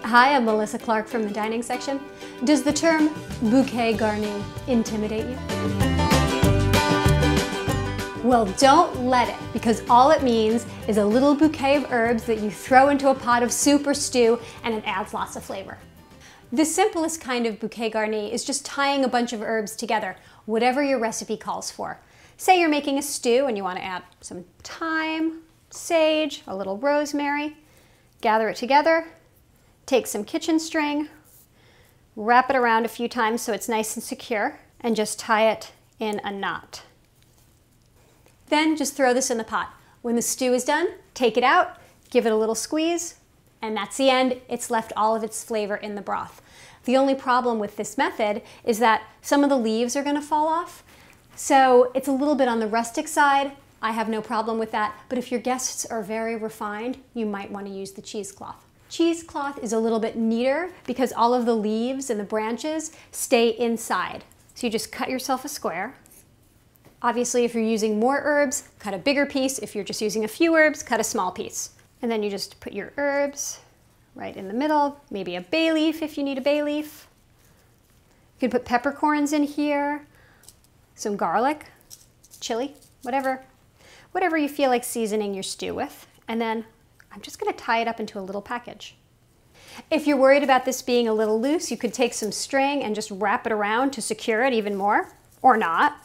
Hi, I'm Melissa Clark from the dining section. Does the term bouquet garni intimidate you? Well, don't let it, because all it means is a little bouquet of herbs that you throw into a pot of soup or stew, and it adds lots of flavor. The simplest kind of bouquet garni is just tying a bunch of herbs together, whatever your recipe calls for. Say you're making a stew and you want to add some thyme, sage, a little rosemary. Gather it together, take some kitchen string, wrap it around a few times so it's nice and secure, and just tie it in a knot. Then just throw this in the pot. When the stew is done, take it out, give it a little squeeze, and that's the end. It's left all of its flavor in the broth. The only problem with this method is that some of the leaves are going to fall off, so it's a little bit on the rustic side. I have no problem with that, but if your guests are very refined, you might want to use the cheesecloth. Cheesecloth is a little bit neater because all of the leaves and the branches stay inside. So you just cut yourself a square. Obviously, if you're using more herbs, cut a bigger piece. If you're just using a few herbs, cut a small piece. And then you just put your herbs right in the middle, maybe a bay leaf if you need a bay leaf. You could put peppercorns in here, some garlic, chili, whatever you feel like seasoning your stew with. And then I'm just going to tie it up into a little package. If you're worried about this being a little loose, you could take some string and just wrap it around to secure it even more, or not.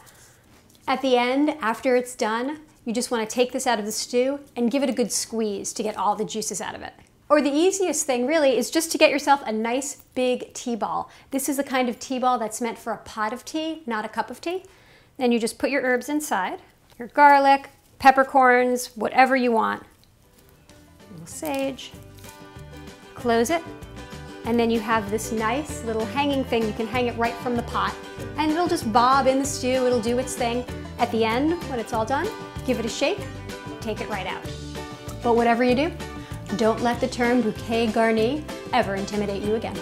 At the end, after it's done, you just want to take this out of the stew and give it a good squeeze to get all the juices out of it. Or the easiest thing really is just to get yourself a nice big tea ball. This is the kind of tea ball that's meant for a pot of tea, not a cup of tea. Then you just put your herbs inside, your garlic, peppercorns, whatever you want. A little sage. Close it. And then you have this nice little hanging thing. You can hang it right from the pot. And it'll just bob in the stew. It'll do its thing. At the end, when it's all done, give it a shake, take it right out. But whatever you do, don't let the term bouquet garni ever intimidate you again.